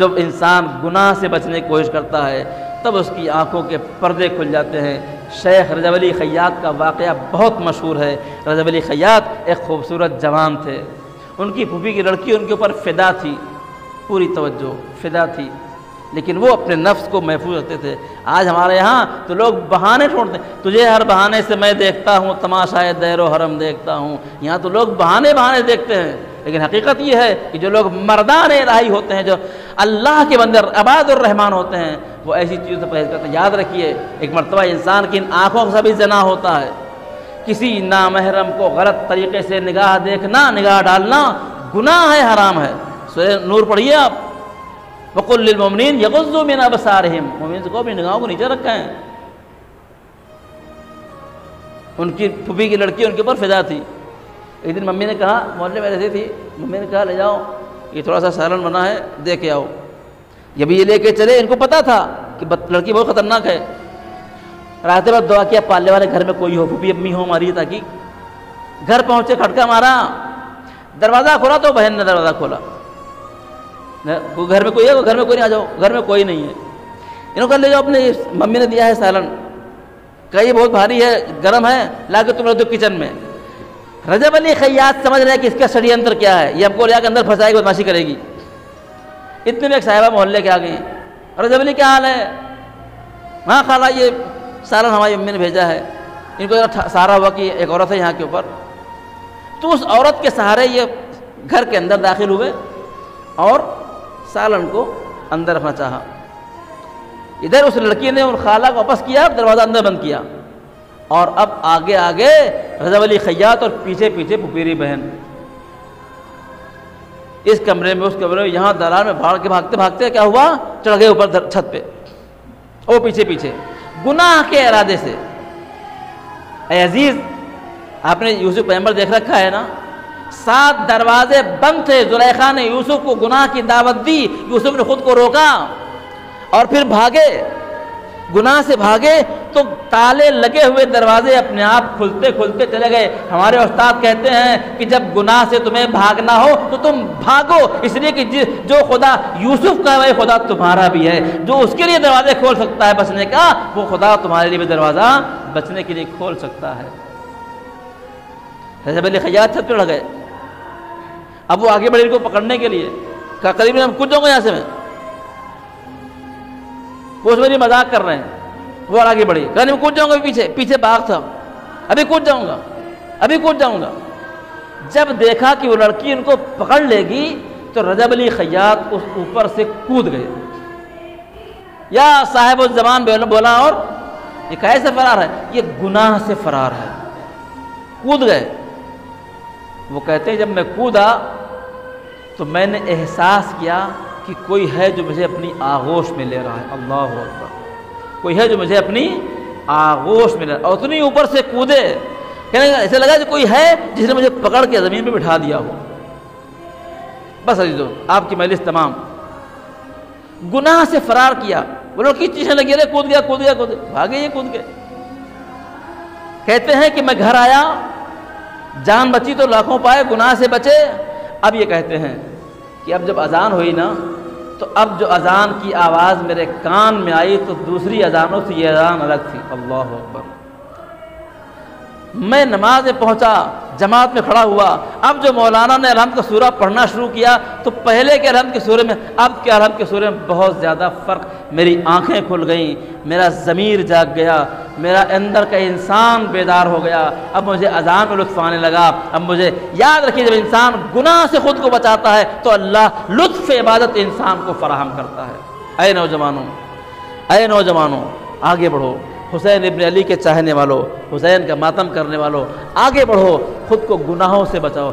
जब इंसान गुनाह से बचने की कोशिश करता है तब उसकी आंखों के पर्दे खुल जाते हैं। शेख रजब अली खैयात का वाक़या बहुत मशहूर है। रजब अली खैयात एक खूबसूरत जवान थे, उनकी फूफी की लड़की उनके ऊपर फ़िदा थी, पूरी तवज्जो फ़िदा थी, लेकिन वो अपने नफ्स को महफूज रखते थे। आज हमारे यहाँ तो लोग बहाने छोड़ते हैं, तुझे हर बहाने से मैं देखता हूँ, तमाशाए दैरो हरम देखता हूँ। यहाँ तो लोग बहाने बहाने देखते हैं, लेकिन हकीकत ये है कि जो लोग मर्दान इलाही होते हैं, जो अल्लाह के बंदे अबाद और रहमान होते हैं, वो ऐसी चीज़ों से परहेज करते हैं। याद रखिए, एक मरतबा इंसान की इन आँखों से भी जना होता है। किसी नामहरम को गलत तरीके से निगाह देखना, निगाह डालना गुनाह है, हराम है। सूरह नूर पढ़िए आप, वक़ुल लिल मोमिनीन यग़ुज़्ज़ू मिन अबसारिहिम, मोमिन को अपनी निगाहों को नीचे रखा है। उनकी फूफी की लड़की उनके ऊपर फ़िदा थी। एक दिन मम्मी ने कहा, मोहल्ले में रहती थी, मम्मी ने कहा ले जाओ, ये थोड़ा सा सालन बना है, दे के आओ। जब ये लेके चले, इनको पता था कि लड़की बहुत ख़तरनाक है। रात भर दुआ किया पालने वाले घर में कोई हो, फूफी अम्मी हो हमारी, ताकि घर पहुँचे। खटका मारा, दरवाज़ा खोला तो बहन ने दरवाज़ा खोला, घर में कोई है? घर में कोई नहीं, आ जाओ। घर में कोई नहीं है। इन्होंने ले जाओ, अपने मम्मी ने दिया है सालन, कहीं बहुत भारी है, गर्म है, ला के तुम रख दो किचन में। रजब अली खैयात समझ रहे हैं कि इसका षड्यंत्र क्या है, ये हमको ले के अंदर फंसाएगी, बदमाशी करेगी। इतने में एक साहिबा मोहल्ले के आ गई, रजब अली क्या हाल है? हाँ खाला, ये सालन हमारी मम्मी ने भेजा है। इनको जरा सहारा हुआ कि एक औरत है यहाँ के ऊपर, तो उस औरत के सहारे ये घर के अंदर दाखिल हुए और सालन को अंदर रखना चाहा। इधर उस लड़की ने उन खाला को वापस किया, दरवाज़ा अंदर बंद किया, और अब आगे आगे रजब अली खैयात और पीछे पीछे फुफेरी बहन, इस कमरे में उस कमरे में, यहाँ दलाल में भाग के भागते भागते क्या हुआ, चढ़ गए ऊपर छत पे, वो पीछे पीछे गुनाह के इरादे से। ऐ अजीज, आपने यूसुफ पैगंबर देख रखा है ना, 7 दरवाजे बंद थे, जुलेखा ने यूसुफ को गुनाह की दावत दी, यूसुफ ने खुद को रोका और फिर भागे, गुनाह से भागे तो ताले लगे हुए दरवाजे अपने आप खुलते खुलते चले गए। हमारे उस्ताद कहते हैं कि जब गुनाह से तुम्हें भागना हो तो तुम भागो, इसलिए कि जो खुदा यूसुफ का है वही खुदा तुम्हारा भी है। जो उसके लिए दरवाजे खोल सकता है बचने का, वो खुदा तुम्हारे लिए भी दरवाज़ा बचने के लिए खोल सकता है। रजब अली खैयात छत पर गए, अब वो आगे बढ़े इनको पकड़ने के लिए, कहा करीब में हम कूद जाऊंगा यहाँ से मैं, वो मेरी मजाक कर रहे हैं। वो आगे बढ़ी, कहा नहीं मैं कूद जाऊंगा, पीछे पीछे बाग था, अभी कूद जाऊंगा, अभी कूद जाऊंगा। जब देखा कि वो लड़की इनको पकड़ लेगी तो रजब अली खैयात उस ऊपर से कूद गए। या साहिब उस जबान बोला, और ये कैसे फरार है? ये गुनाह से फरार है, कूद गए। वो कहते हैं जब मैं कूदा तो मैंने एहसास किया कि कोई है जो मुझे अपनी आगोश में ले रहा है। अल्लाह अकबर, कोई है जो मुझे अपनी आगोश में ले रहा है। और उतनी ऊपर से कूदे, कहने ऐसे लगा कि कोई है जिसने मुझे पकड़ के ज़मीन पे बिठा दिया हो। बस अजीजों, आपकी मजलिस तमाम, गुनाह से फरार किया। वो लोग किस चीज़ें लगी, कूद गया कूद गया कूद, भागे ये कूद गए। कहते हैं कि मैं घर आया, जान बची तो लाखों पाए, गुनाह से बचे। अब ये कहते हैं कि अब जब अजान हुई ना, तो अब जो अजान की आवाज़ मेरे कान में आई तो दूसरी अजानों से ये अजान अलग थी। अल्लाह अकबर। मैं नमाज में पहुंचा, जमात में खड़ा हुआ। अब जो मौलाना ने अलहम्द का सूरा पढ़ना शुरू किया तो पहले के अलहम्द के सूरे में अब के अलहम्द के सूरे में बहुत ज़्यादा फ़र्क। मेरी आंखें खुल गईं, मेरा ज़मीर जाग गया, मेरा अंदर का इंसान बेदार हो गया। अब मुझे अजान में लुत्फ़ आने लगा। अब मुझे याद रखिए, जब इंसान गुनाह से ख़ुद को बचाता है तो अल्लाह लुत्फ़ इबादत इंसान को फ़राहम करता है। ऐ नौजवानों, ऐ नौजवानों, आगे बढ़ो। हुसैन इब्न अली के चाहने वालों, हुसैन का मातम करने वालों, आगे बढ़ो, खुद को गुनाहों से बचाओ।